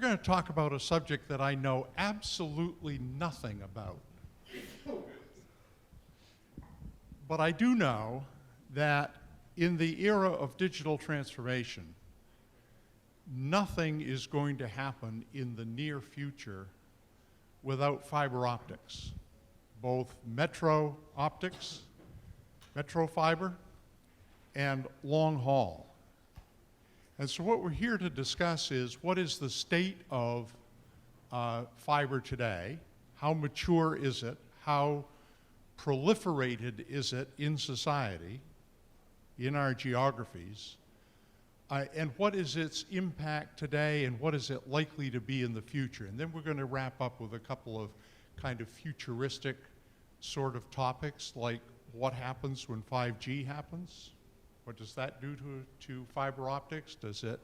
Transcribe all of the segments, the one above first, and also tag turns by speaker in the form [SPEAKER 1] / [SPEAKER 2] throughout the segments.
[SPEAKER 1] going to talk about a subject that I know absolutely nothing about. But I do know that in the era of digital transformation, nothing is going to happen in the near future without fiber optics, both metro optics, metro fiber, and long haul. And so what we're here to discuss is what is the state of fiber today, how mature is it, how proliferated is it in society, in our geographies, and what is its impact today and what is it likely to be in the future. And then we're going to wrap up with a couple of kind of futuristic sort of topics, like what happens when 5G happens? What does that do to fiber optics? Does it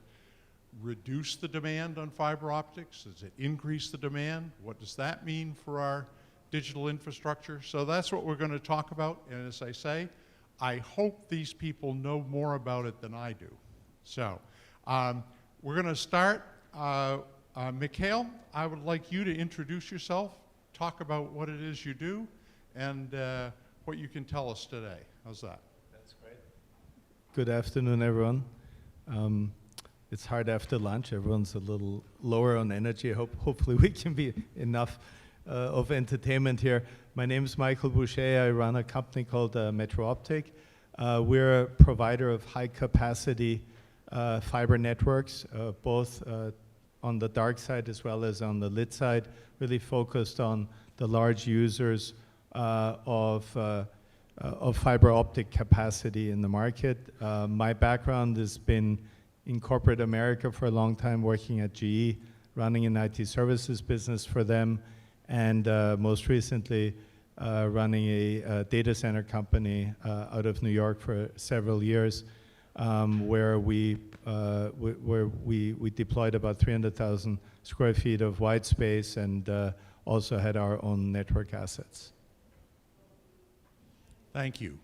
[SPEAKER 1] reduce the demand on fiber optics? Does it increase the demand? What does that mean for our digital infrastructure? So that's what we're going to talk about. And as I say, I hope these people know more about it than I do. So we're going to start. Mikhail, I would like you to introduce yourself, talk about what it is you do, and what you can tell us today. How's that?
[SPEAKER 2] That's great. Good afternoon, everyone. It's hard after lunch. Everyone's a little lower on energy. Hopefully we can be enough of entertainment here. My name is Michael Boucher. I run a company called Metro Optic. We're a provider of high-capacity fiber networks, both on the dark side as well as on the lit side, really focused on the large users of fiber optic capacity in the market. My background has been in corporate America for a long time, working at GE, running an IT services business for them, and most recently running a data center company out of New York for several years, where we deployed about 300,000 square feet of white space and also had our own network assets.
[SPEAKER 1] Thank you.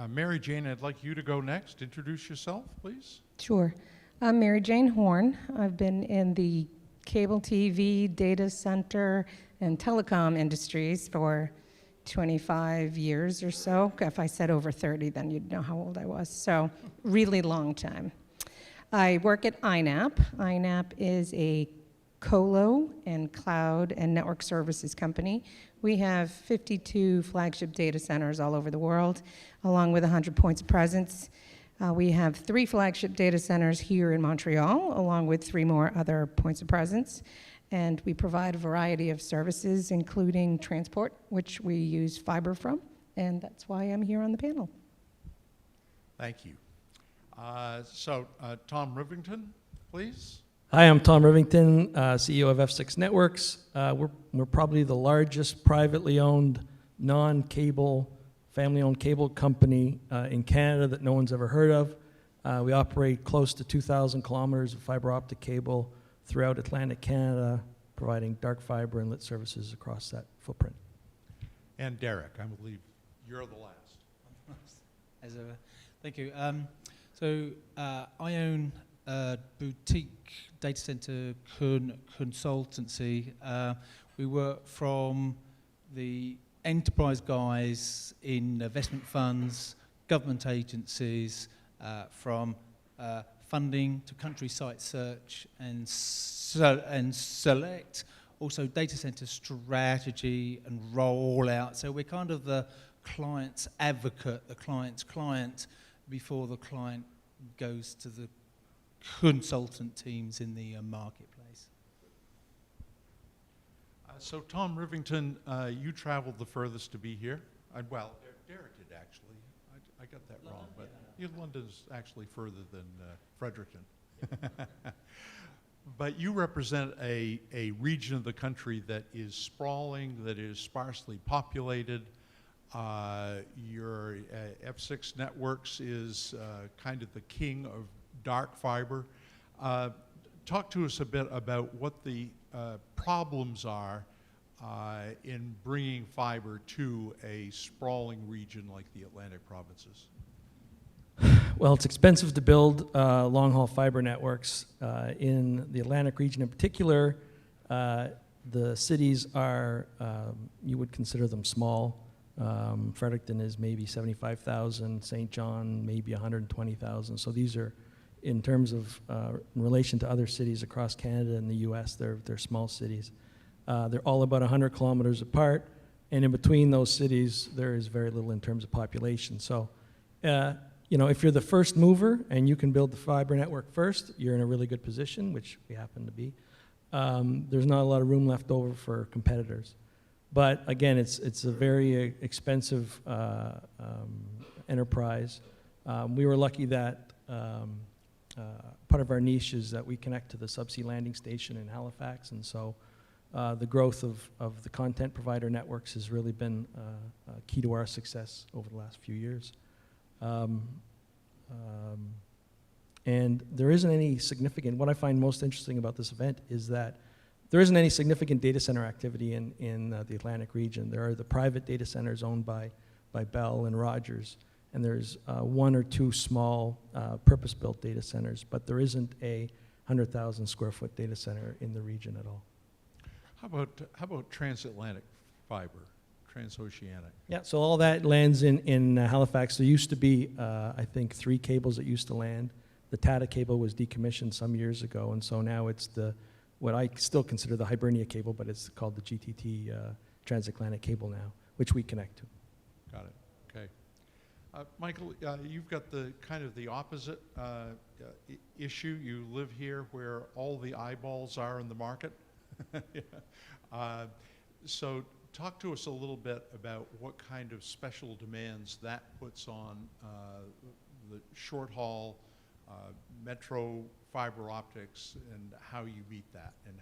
[SPEAKER 1] Mary Jane, I'd like you to go next. Introduce yourself, please.
[SPEAKER 3] Sure. I'm Mary Jane Horn. I've been in the cable TV, data center, and telecom industries for 25 years or so. If I said over 30, then you'd know how old I was. So really long time. I work at INAP. INAP is a colo and cloud and network services company. We have 52 flagship data centers all over the world, along with 100 points of presence. We have 3 flagship data centers here in Montreal, along with 3 more other points of presence. And we provide a variety of services, including transport, which we use fiber from. And that's why I'm here on the panel.
[SPEAKER 1] Thank you. Tom Rivington, please.
[SPEAKER 4] Hi, I'm Tom Rivington, CEO of F6 Networks. We're probably the largest privately owned, non-cable, family-owned cable company in Canada that no one's ever heard of. We operate close to 2,000 kilometers of fiber optic cable throughout Atlantic Canada, providing dark fiber and lit services across that footprint.
[SPEAKER 1] And Derek, I believe you're the last.
[SPEAKER 5] As ever. Thank you. I own a boutique data center consultancy. We work from the enterprise guys in investment funds, government agencies, from funding to country site search and select, also data center strategy and rollout. So we're kind of the client's advocate, the client's client, before the client goes to the consultant teams in the marketplace.
[SPEAKER 1] So Tom Rivington, you traveled the furthest to be here. Well, Derek did actually. I got that wrong, but London's actually further than Fredericton. But you represent a region of the country that is sprawling, that is sparsely populated. Your F6 Networks is kind of the king of dark fiber. Talk to us a bit about what the problems are in bringing fiber to a sprawling region like the Atlantic provinces.
[SPEAKER 4] Well, it's expensive to build long-haul fiber networks. In the Atlantic region in particular, the cities are, you would consider them small. Fredericton is maybe 75,000, St. John maybe 120,000. So these are, in terms of, in relation to other cities across Canada and the US, they're small cities. They're all about 100 kilometers apart, and in between those cities, there is very little in terms of population. So, you know, if you're the first mover and you can build the fiber network first, you're in a really good position, which we happen to be. There's not a lot of room left over for competitors. But again, it's a very expensive enterprise. We were lucky that part of our niche is that we connect to the subsea landing station in Halifax, and so the growth of the content provider networks has really been key to our success over the last few years. And there isn't any significant, what I find most interesting about this event is that there isn't any significant data center activity in the Atlantic region. There are the private data centers owned by Bell and Rogers, and there's one or two small purpose-built data centers, but there isn't a 100,000 square foot data center in the region at all.
[SPEAKER 1] How about transatlantic fiber, transoceanic?
[SPEAKER 4] Yeah, so all that lands in Halifax. There used to be, I think, 3 cables that used to land. The Tata cable was decommissioned some years ago, and so now it's what I still consider the Hibernia cable, but it's called the GTT transatlantic cable now, which we connect to.
[SPEAKER 1] Got it. Okay. Michael, you've got the kind of the opposite issue. You live here where all the eyeballs are in the market. So talk to us a little bit about what kind of special demands that puts on the short haul, metro fiber optics, and how you meet that, and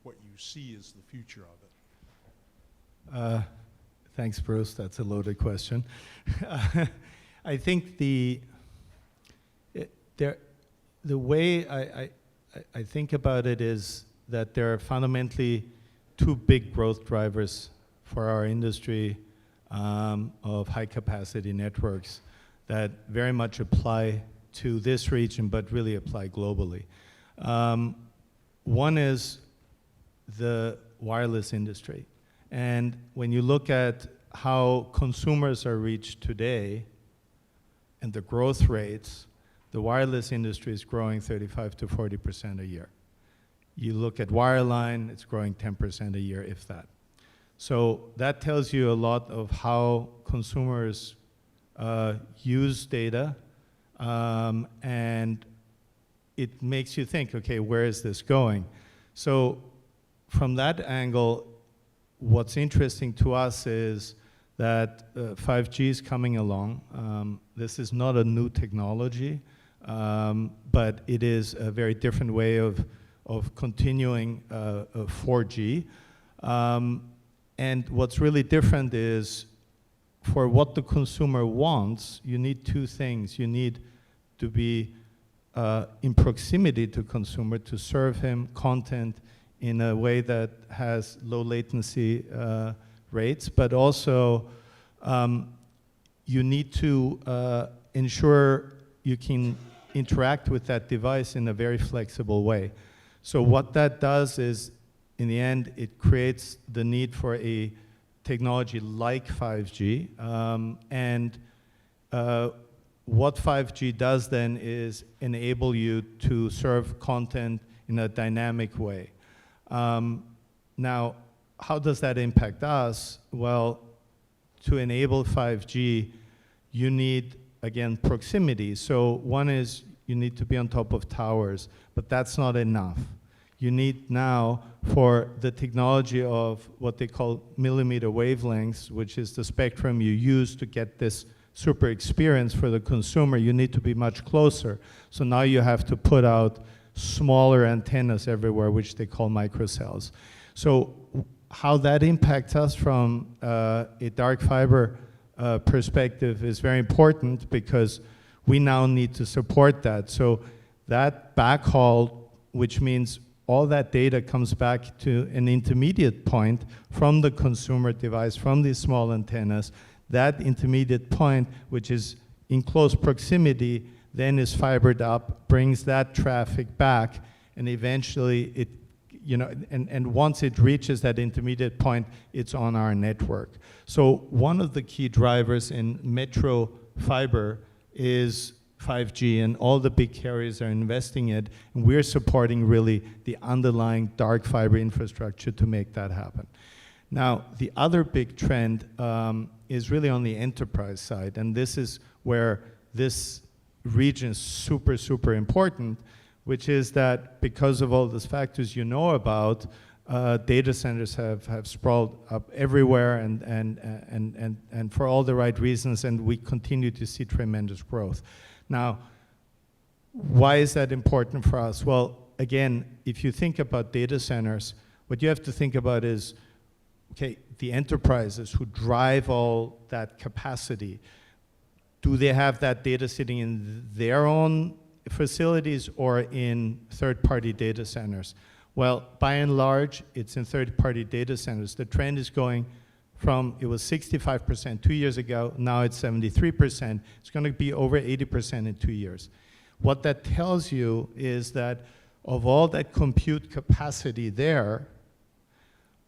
[SPEAKER 1] what you see as the future of it.
[SPEAKER 2] Thanks, Bruce. That's a loaded question. I think the way I think about it is that there are fundamentally 2 big growth drivers for our industry of high-capacity networks that very much apply to this region, but really apply globally. One is the wireless industry. And when you look at how consumers are reached today and the growth rates, the wireless industry is growing 35 to 40% a year. You look at wireline, it's growing 10% a year, if that. So that tells you a lot of how consumers use data, and it makes you think, okay, where is this going? So from that angle, what's interesting to us is that 5G is coming along. This is not a new technology, but it is a very different way of continuing 4G. And what's really different is for what the consumer wants, you need 2 things. You need to be in proximity to consumer to serve him content in a way that has low latency rates, but also you need to ensure you can interact with that device in a very flexible way. So what that does is, in the end, it creates the need for a technology like 5G. What 5G does then is enable you to serve content in a dynamic way. Now, how does that impact us? Well, to enable 5G, you need, again, proximity. So one is you need to be on top of towers, but that's not enough. You need now, for the technology of what they call millimeter wavelengths, which is the spectrum you use to get this super experience for the consumer, you need to be much closer. So now you have to put out smaller antennas everywhere, which they call microcells. So how that impacts us from a dark fiber perspective is very important, because we now need to support that. So that backhaul, which means all that data comes back to an intermediate point from the consumer device, from these small antennas. That intermediate point, which is in close proximity, then is fibered up, brings that traffic back, and eventually it, and once it reaches that intermediate point, it's on our network. So one of the key drivers in metro fiber is 5G, and all the big carriers are investing in it, and we're supporting really the underlying dark fiber infrastructure to make that happen. Now, the other big trend is really on the enterprise side, and this is where this region is super, super important, which is that because of all these factors you know about, data centers have sprawled up everywhere and for all the right reasons, and we continue to see tremendous growth. Now, why is that important for us? Well, again, if you think about data centers, what you have to think about is, okay, the enterprises who drive all that capacity, do they have that data sitting in their own facilities or in third-party data centers? Well, by and large, it's in third-party data centers. The trend is going from, it was 65% 2 years ago, now it's 73%. It's going to be over 80% in 2 years. What that tells you is that of all that compute capacity there,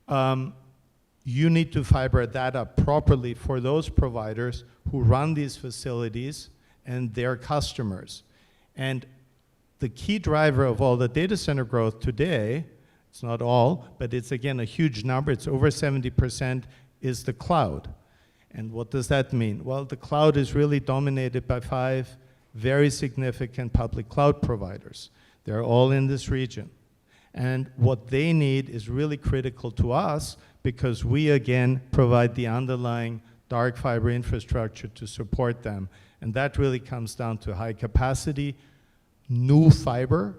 [SPEAKER 2] you need to fiber that up properly for those providers who run these facilities and their customers. And the key driver of all the data center growth today, it's not all, but it's again a huge number, it's over 70%, is the cloud. And what does that mean? Well, the cloud is really dominated by 5 very significant public cloud providers. They're all in this region. And what they need is really critical to us because we, again, provide the underlying dark fiber infrastructure to support them. And that really comes down to high capacity, new fiber,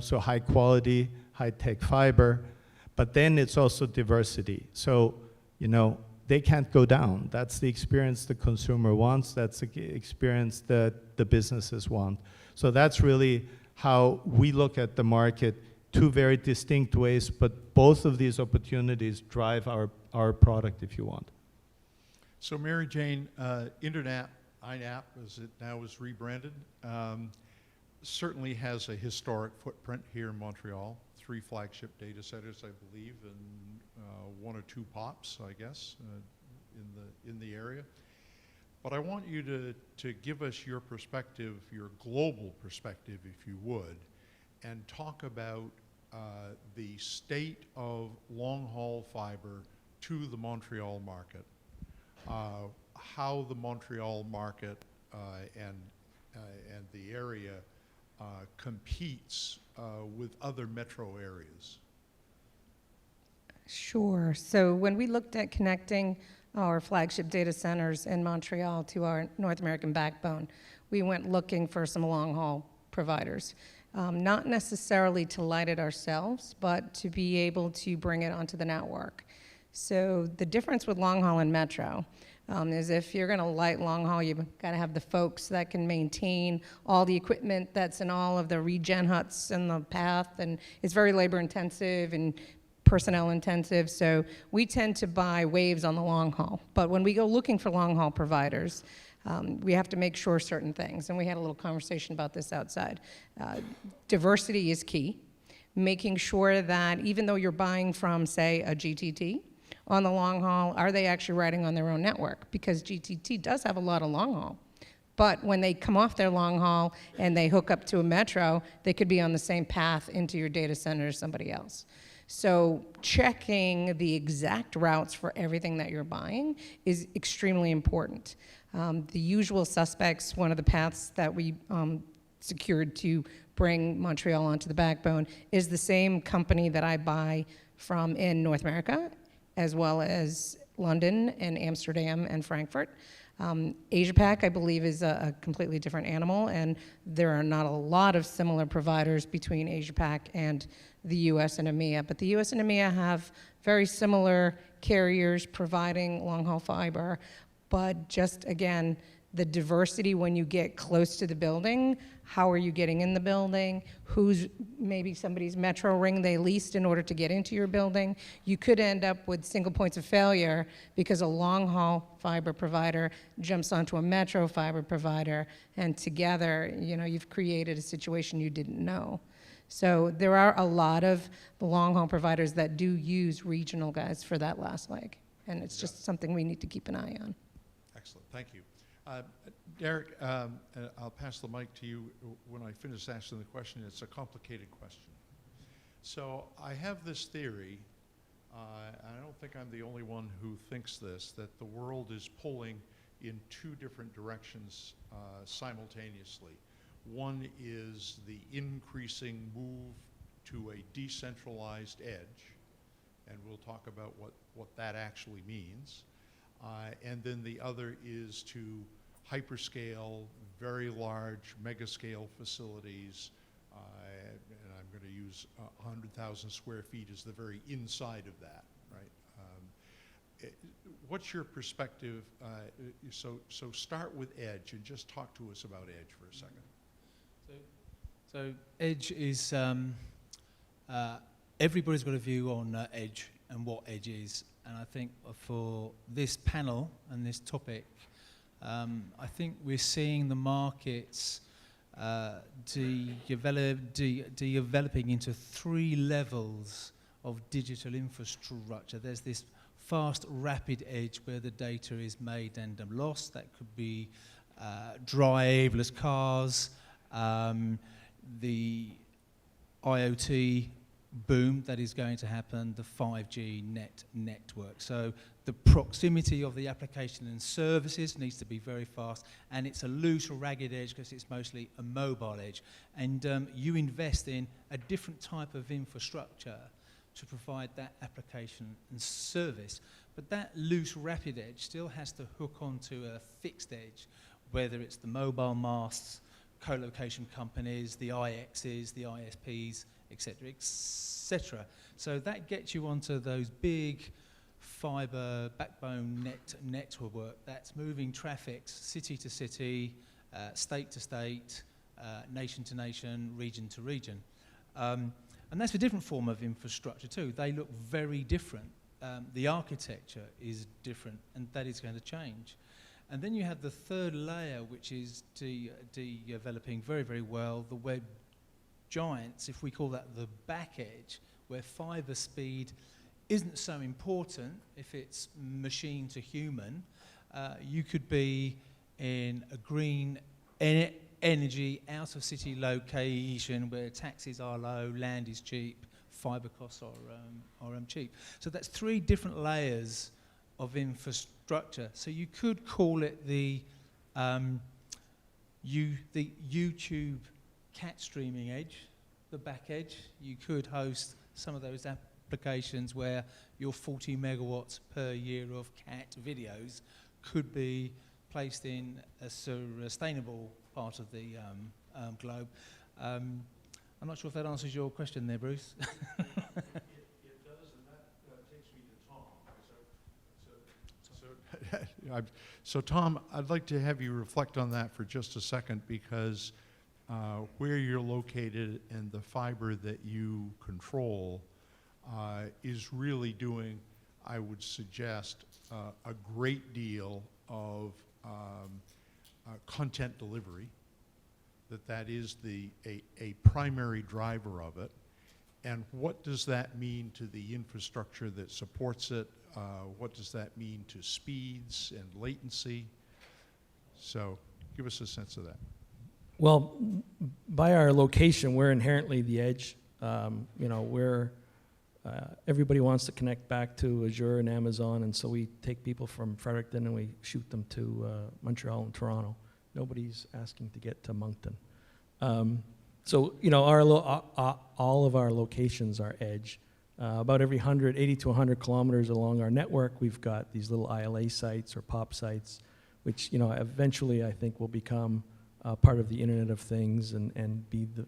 [SPEAKER 2] so high quality, high tech fiber, but then it's also diversity. So, they can't go down. That's the experience the consumer wants. That's the experience that the businesses want. So that's really how we look at the market, 2 very distinct ways, but both of these opportunities drive our product, if you want.
[SPEAKER 1] So Mary Jane, Internet, INAP, as it now is rebranded, certainly has a historic footprint here in Montreal. 3 flagship data centers, I believe, and 1 or 2 POPs, I guess, in the area. But I want you to give us your perspective, your global perspective, if you would, and talk about the state of long-haul fiber to the Montreal market, how the Montreal market and the area competes with other metro areas.
[SPEAKER 3] Sure. So when we looked at connecting our flagship data centers in Montreal to our North American backbone, we went looking for some long-haul providers. Not necessarily to light it ourselves, but to be able to bring it onto the network. So the difference with long-haul and metro is if you're going to light long-haul, you've got to have the folks that can maintain all the equipment that's in all of the regen huts and the path, and it's very labor-intensive and personnel-intensive, so we tend to buy waves on the long haul. But when we go looking for long-haul providers, we have to make sure certain things, and we had a little conversation about this outside. Diversity is key. Making sure that even though you're buying from, say, a GTT on the long haul, are they actually riding on their own network? Because GTT does have a lot of long haul. But when they come off their long haul and they hook up to a metro, they could be on the same path into your data center as somebody else. So checking the exact routes for everything that you're buying is extremely important. The usual suspects, one of the paths that we secured to bring Montreal onto the backbone is the same company that I buy from in North America, as well as London and Amsterdam and Frankfurt. Asia Pac, I believe, is a completely different animal, and there are not a lot of similar providers between Asia Pac and the US and EMEA, but the US and EMEA have very similar carriers providing long-haul fiber, but just, again, the diversity when you get close to the building, how are you getting in the building, who's maybe somebody's metro ring they leased in order to get into your building. You could end up with single points of failure because a long-haul fiber provider jumps onto a metro fiber provider, and together, you've created a situation you didn't know. So there are a lot of the long-haul providers that do use regional guys for that last leg, and it's just something we need to keep an eye on.
[SPEAKER 1] Excellent, thank you. Derek, I'll pass the mic to you when I finish asking the question. It's a complicated question. So I have this theory, and I don't think I'm the only one who thinks this, that the world is pulling in two different directions simultaneously. One is the increasing move to a decentralized edge, and we'll talk about what that actually means. And then the other is to hyperscale, very large, mega-scale facilities, and I'm going to use 100,000 square feet as the very inside of that, right? What's your perspective? So start with edge and just talk to us about edge for a second.
[SPEAKER 5] So edge is, everybody's got a view on edge and what edge is. And I think for this panel and this topic, I think we're seeing the markets developing into three levels of digital infrastructure. There's this fast, rapid edge where the data is made and lost. That could be driverless cars, the IoT boom that is going to happen, the 5G network. So the proximity of the application and services needs to be very fast, and it's a loose, ragged edge because it's mostly a mobile edge. And you invest in a different type of infrastructure to provide that application and service. But that loose, rapid edge still has to hook onto a fixed edge, whether it's the mobile masts, co-location companies, the IXs, the ISPs, etc., etc. So that gets you onto those big fiber backbone network that's moving traffic city to city, state to state, nation to nation, region to region. And that's a different form of infrastructure too. They look very different. The architecture is different, and that is going to change. And then you have the third layer, which is developing very, very well, the web giants, if we call that the back edge, where fiber speed isn't so important if it's machine to human. You could be in a green energy out of city location where taxes are low, land is cheap, fiber costs are cheap. So that's three different layers of infrastructure. So you could call it the YouTube cat streaming edge, the back edge. You could host some of those applications where your 40 megawatts per year of cat videos could be placed in a sustainable part of the globe. I'm not sure if that answers your question there, Bruce.
[SPEAKER 1] It does, and that takes me to Tom. So Tom, I'd like to have you reflect on that for just a second, because where you're located and the fiber that you control is really doing, I would suggest, a great deal of content delivery, that is a primary driver of it. And what does that mean to the infrastructure that supports it? What does that mean to speeds and latency? So give us a sense of that.
[SPEAKER 4] Well, by our location, we're inherently the edge. Everybody wants to connect back to Azure and Amazon, and so we take people from Fredericton and we shoot them to Montreal and Toronto. Nobody's asking to get to Moncton. So, all of our locations are edge. About every 80 to 100 kilometers along our network, we've got these little ILA sites or POP sites, which, eventually I think will become part of the Internet of Things and be the,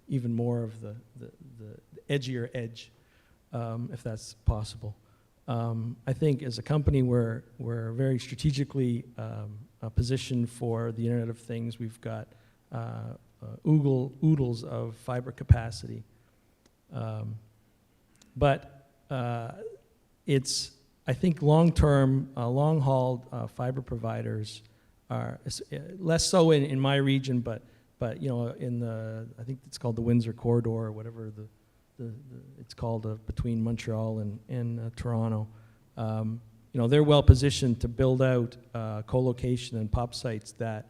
[SPEAKER 4] even more of the edgier edge, if that's possible. I think as a company, we're very strategically positioned for the Internet of Things. We've got oodles of fiber capacity. But it's, I think, long-term, long-haul fiber providers are less so in my region, but you know, in the, I think it's called the Windsor Corridor or whatever it's called, between Montreal and Toronto. You know, they're well positioned to build out co-location and pop sites that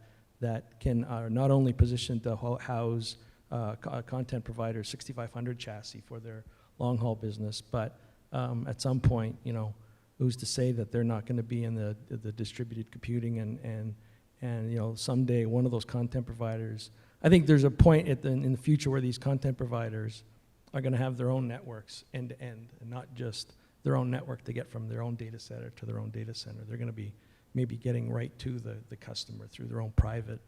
[SPEAKER 4] are not only positioned to house content providers 6500 chassis for their long-haul business, but at some point, you know, who's to say that they're not going to be in the distributed computing and you know, someday one of those content providers. I think there's a point in the future where these content providers are going to have their own networks end-to-end, and not just their own network to get from their own data center to their own data center. They're going to be maybe getting right to the customer through their own private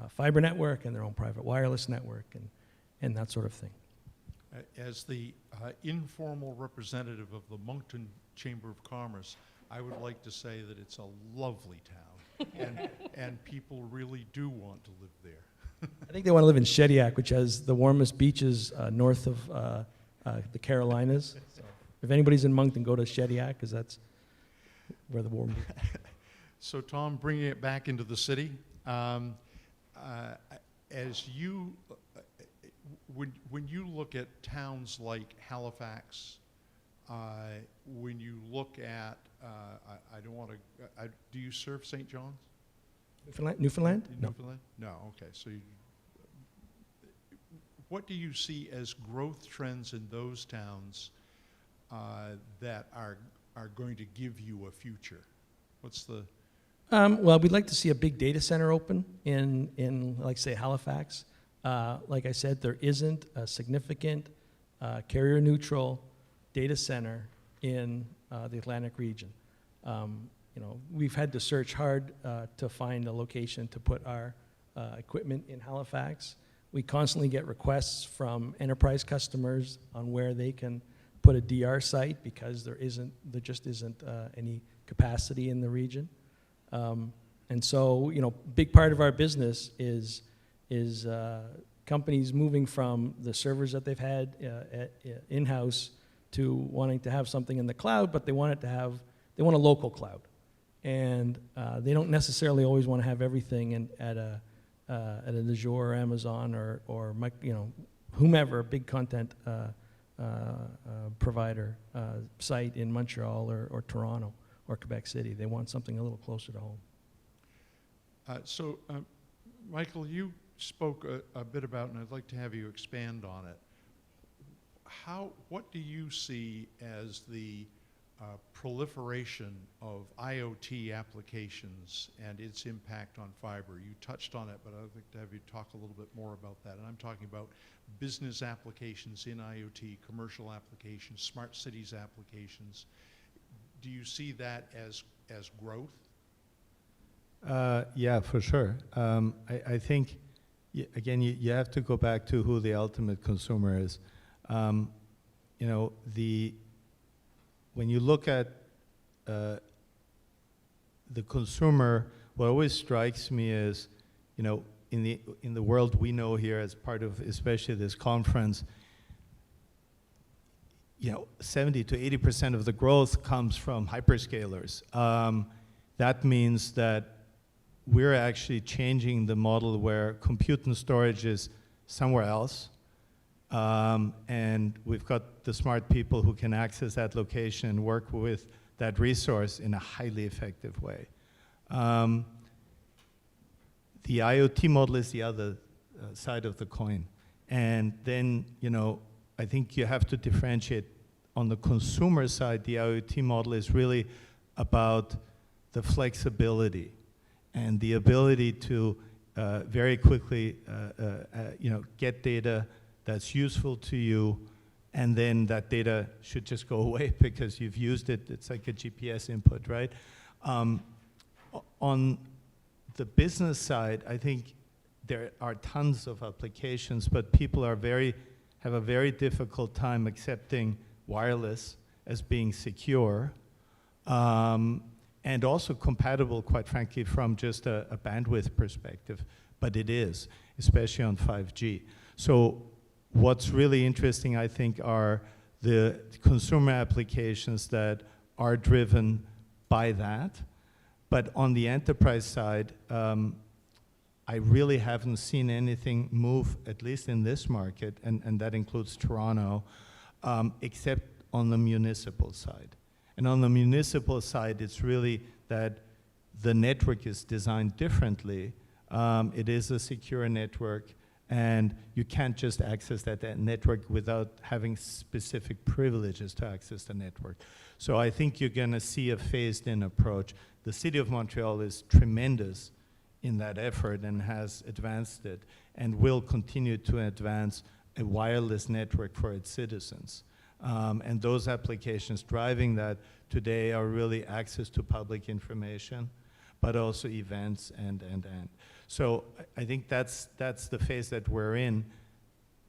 [SPEAKER 4] fiber network and their own private wireless network and that sort of thing.
[SPEAKER 1] As the informal representative of the Moncton Chamber of Commerce, I would like to say that it's a lovely town, and people really do want to live there.
[SPEAKER 4] I think they want to live in Shediac, which has the warmest beaches north of the Carolinas. So if anybody's in Moncton, go to Shediac, because that's where the warm is.
[SPEAKER 1] So Tom, bringing it back into the city, as you, when you look at towns like Halifax, when you look at, I don't want to, do you serve St. John's?
[SPEAKER 4] Newfoundland? No.
[SPEAKER 1] Newfoundland? No, okay. So what do you see as growth trends in those towns that are going to give you a future? What's the...
[SPEAKER 4] Well, we'd like to see a big data center open in like, say, Halifax. Like I said, there isn't a significant carrier-neutral data center in the Atlantic region. You know, we've had to search hard to find a location to put our equipment in Halifax. We constantly get requests from enterprise customers on where they can put a DR site because there just isn't any capacity in the region. And so, you know, big part of our business is companies moving from the servers that they've had in-house to wanting to have something in the cloud, but they want a local cloud. And they don't necessarily always want to have everything at an Azure or Amazon or you know, whomever, big content provider site in Montreal or Toronto or Quebec City. They want something a little closer to home.
[SPEAKER 1] So, Michael, you spoke a bit about, and I'd like to have you expand on it. What do you see as the proliferation of IoT applications and its impact on fiber? You touched on it, but I'd like to have you talk a little bit more about that. And I'm talking about business applications in IoT, commercial applications, smart cities applications. Do you see that as growth?
[SPEAKER 2] Yeah, for sure. I think, again, you have to go back to who the ultimate consumer is. You know, when you look at the consumer, what always strikes me is, you know, in the world we know here as part of especially this conference, you know, 70 to 80% of the growth comes from hyperscalers. That means that we're actually changing the model where compute and storage is somewhere else. And we've got the smart people who can access that location and work with that resource in a highly effective way. The IoT model is the other side of the coin. And then, you know, I think you have to differentiate. On the consumer side, the IoT model is really about the flexibility and the ability to very quickly, you know, get data that's useful to you, and then that data should just go away because you've used it. It's like a GPS input, right? On the business side, I think there are tons of applications, but people have a very difficult time accepting wireless as being secure, and also compatible, quite frankly, from just a bandwidth perspective. But it is. especially on 5G. So what's really interesting, I think, are the consumer applications that are driven by that. But on the enterprise side, I really haven't seen anything move, at least in this market, and that includes Toronto, except on the municipal side. And on the municipal side, it's really that the network is designed differently. It is a secure network, and you can't just access that network without having specific privileges to access the network. So I think you're going to see a phased-in approach. The City of Montreal is tremendous in that effort and has advanced it and will continue to advance a wireless network for its citizens. And those applications driving that today are really access to public information, but also events and. So I think that's the phase that we're in.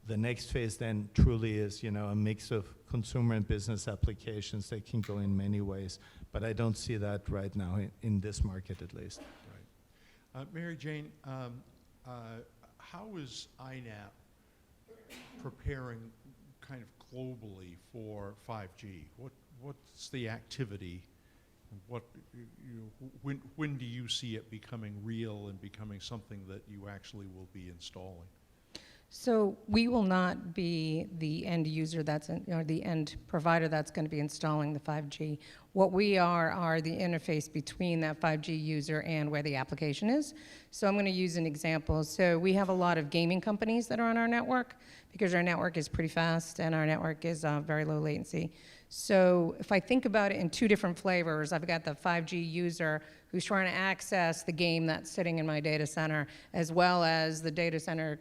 [SPEAKER 2] The next phase then truly is, you know, a mix of consumer and business applications that can go in many ways. But I don't see that right now in this market at least.
[SPEAKER 1] Right. Mary Jane, how is INAP preparing kind of globally for 5G? What's the activity? When do you see it becoming real and becoming something that you actually will be installing?
[SPEAKER 3] So we will not be the end user or the end provider that's going to be installing the 5G. What we are the interface between that 5G user and where the application is. So I'm going to use an example. So we have a lot of gaming companies that are on our network because our network is pretty fast and our network is very low latency. So if I think about it in two different flavors, I've got the 5G user who's trying to access the game that's sitting in my data center, as well as the data center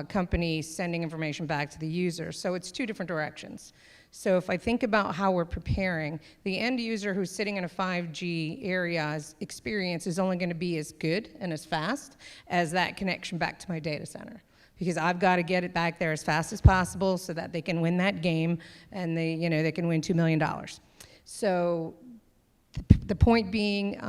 [SPEAKER 3] company sending information back to the user. So it's two different directions. So if I think about how we're preparing, the end user who's sitting in a 5G area's experience is only going to be as good and as fast as that connection back to my data center. Because I've got to get it back there as fast as possible so that they can win that game and they can win $2 million. So the point being,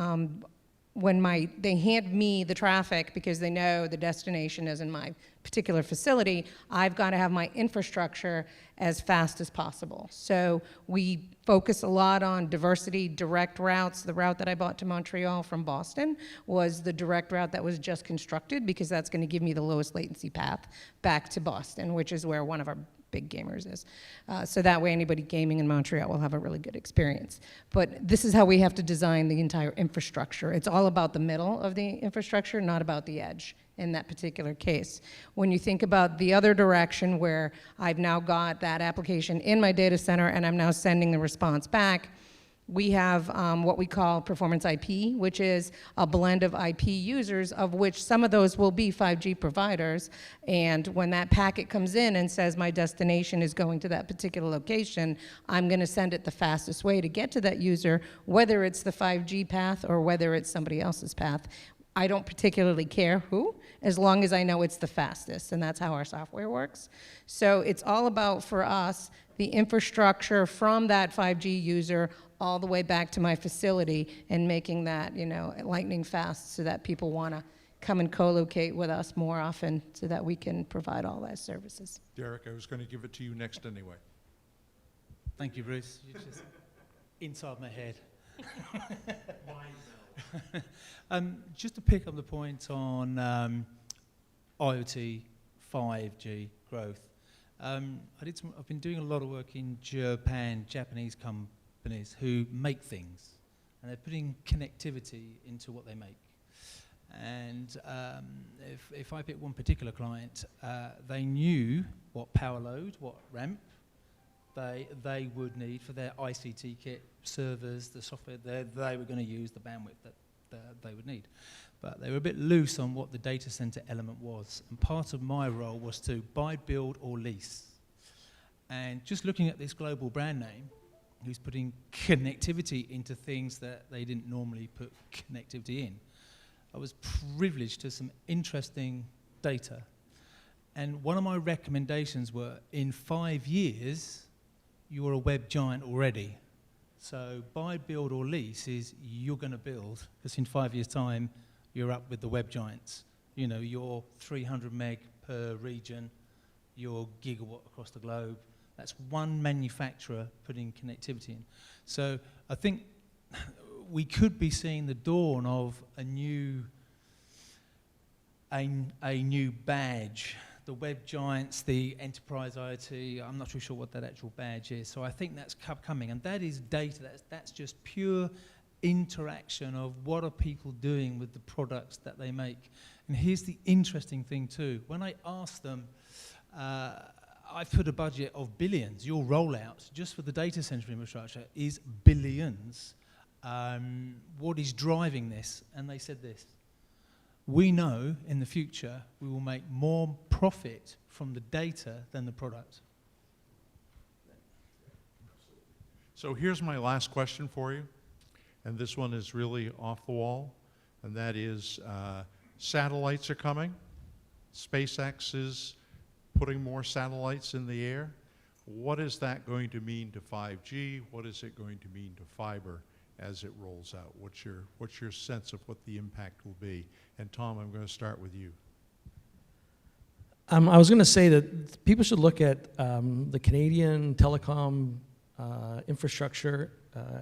[SPEAKER 3] when they hand me the traffic because they know the destination is in my particular facility, I've got to have my infrastructure as fast as possible. So we focus a lot on diversity, direct routes. The route that I bought to Montreal from Boston was the direct route that was just constructed because that's going to give me the lowest latency path back to Boston, which is where one of our big gamers is. So that way anybody gaming in Montreal will have a really good experience. But this is how we have to design the entire infrastructure. It's all about the middle of the infrastructure, not about the edge in that particular case. When you think about the other direction where I've now got that application in my data center and I'm now sending the response back, we have what we call performance IP, which is a blend of IP users, of which some of those will be 5G providers. And when that packet comes in and says my destination is going to that particular location, I'm going to send it the fastest way to get to that user, whether it's the 5G path or whether it's somebody else's path. I don't particularly care who, as long as I know it's the fastest, and that's how our software works. So it's all about, for us, the infrastructure from that 5G user all the way back to my facility and making that, lightning fast so that people want to come and co-locate with us more often so that we can provide all those services.
[SPEAKER 1] Derek, I was going to give it to you next anyway.
[SPEAKER 5] Thank you, Bruce. You're just inside my head. Just to pick up the point on IoT, 5G growth. I've been doing a lot of work in Japan, Japanese companies who make things, and they're putting connectivity into what they make. And if I pick one particular client, they knew what power load, what ramp they would need for their ICT kit, servers, the software they were going to use, the bandwidth that they would need. But they were a bit loose on what the data center element was. And part of my role was to buy, build, or lease. And just looking at this global brand name, who's putting connectivity into things that they didn't normally put connectivity in, I was privileged to some interesting data. And one of my recommendations were, in 5 years, you're a web giant already. So buy, build, or lease is you're going to build, because in 5 years' time, you're up with the web giants. You know, your 300 meg per region, your gigawatt across the globe. That's one manufacturer putting connectivity in. So I think we could be seeing the dawn of a new badge. The web giants, the enterprise IoT, I'm not too sure what that actual badge is. So I think that's coming, and that is data. That's just pure interaction of what are people doing with the products that they make. And here's the interesting thing too. When I asked them, I've put a budget of billions. Your rollout, just for the data center infrastructure, is billions. What is driving this? And they said this: we know in the future we will make more profit from the data than the product.
[SPEAKER 1] So here's my last question for you, and this one is really off the wall, and that is satellites are coming. SpaceX is putting more satellites in the air. What is that going to mean to 5G? What is it going to mean to fiber as it rolls out? What's your sense of what the impact will be? And Tom, I'm going to start with you.
[SPEAKER 4] I was going to say that people should look at the Canadian telecom infrastructure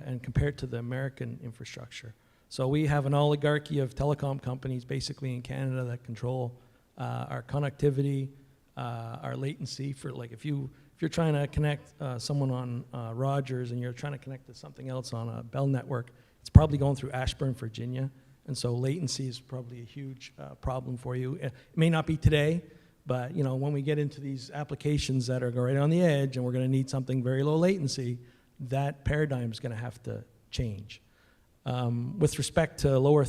[SPEAKER 4] and compare it to the American infrastructure. So we have an oligarchy of telecom companies basically in Canada that control our connectivity, our latency for, like, if you're trying to connect someone on Rogers and you're trying to connect to something else on a Bell network, it's probably going through Ashburn, Virginia. And so latency is probably a huge problem for you. It may not be today, but you know, when we get into these applications that are right on the edge and we're going to need something very low latency, that paradigm is going to have to change. With respect to low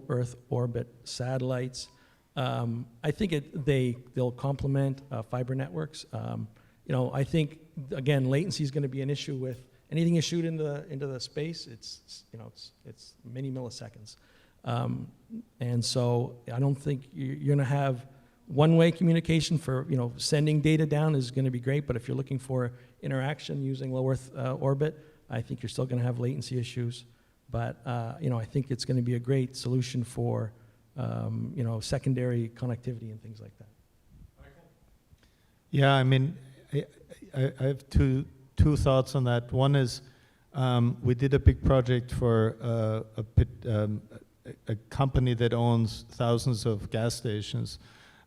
[SPEAKER 4] Earth orbit satellites, I think they'll complement fiber networks. You know, I think again, latency is going to be an issue with anything you shoot into the space. It's many milliseconds, and so I don't think you're going to have one-way communication for, you know, sending data down is going to be great, but if you're looking for interaction using low Earth orbit, I think you're still going to have latency issues. But you know, I think it's going to be a great solution for you know, secondary connectivity and things like that.
[SPEAKER 2] Yeah, I mean, I have two thoughts on that. One is we did a big project for a company that owns thousands of gas stations,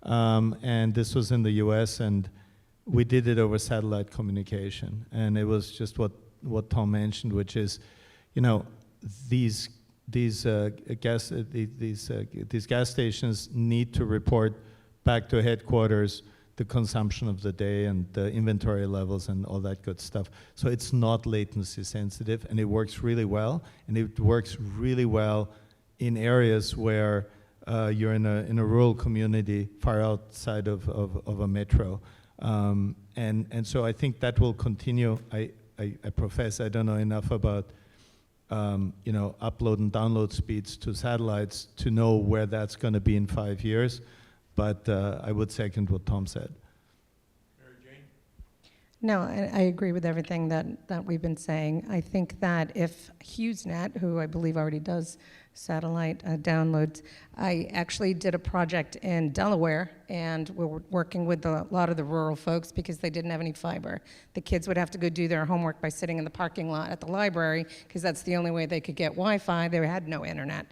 [SPEAKER 2] and this was in the US, and we did it over satellite communication. And it was just what Tom mentioned, which is, you know, these gas stations need to report back to headquarters the consumption of the day and the inventory levels and all that good stuff. So it's not latency sensitive, and it works really well. And it works really well in areas where you're in a rural community far outside of a metro. And so I think that will continue. I profess I don't know enough about you know, upload and download speeds to satellites to know where that's going to be in 5 years. But I would second what Tom said.
[SPEAKER 1] Mary Jane?
[SPEAKER 3] No, I agree with everything that we've been saying. I think that if HughesNet, who I believe already does satellite downloads, I actually did a project in Delaware, and we were working with a lot of the rural folks because they didn't have any fiber. The kids would have to go do their homework by sitting in the parking lot at the library because that's the only way they could get Wi-Fi. They had no internet.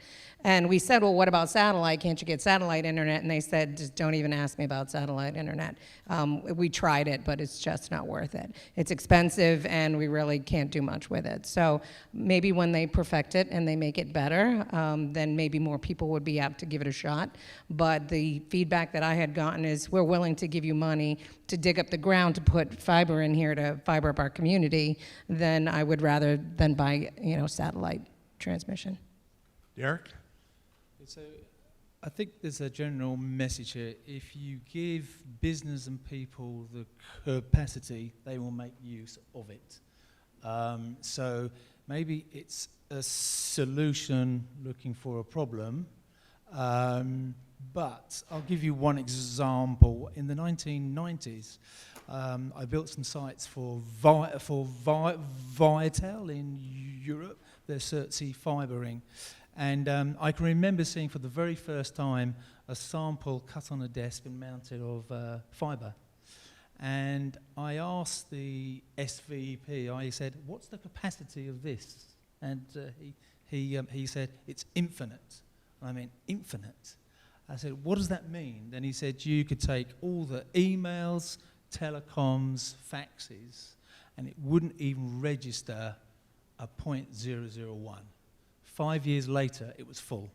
[SPEAKER 3] And we said, well, what about satellite? Can't you get satellite internet? And they said, just don't even ask me about satellite internet. We tried it, but it's just not worth it. It's expensive, and we really can't do much with it. So maybe when they perfect it and they make it better, then maybe more people would be apt to give it a shot. But the feedback that I had gotten is, we're willing to give you money to dig up the ground to put fiber in here to fiber up our community, then I would rather than buy, you know, satellite transmission.
[SPEAKER 1] Derek?
[SPEAKER 5] So I think there's a general message here. If you give business and people the capacity, they will make use of it. So maybe it's a solution looking for a problem. But I'll give you one example. In the 1990s, I built some sites for Viatel in Europe, their CERT-C fibering. And I can remember seeing for the very first time a sample cut on a desk and mounted of fibre. And I asked the SVP, I said, what's the capacity of this? And he said, it's infinite. And I meant, infinite? I said, what does that mean? Then he said, you could take all the emails, telecoms, faxes, and it wouldn't even register a .001. 5 years later, it was full.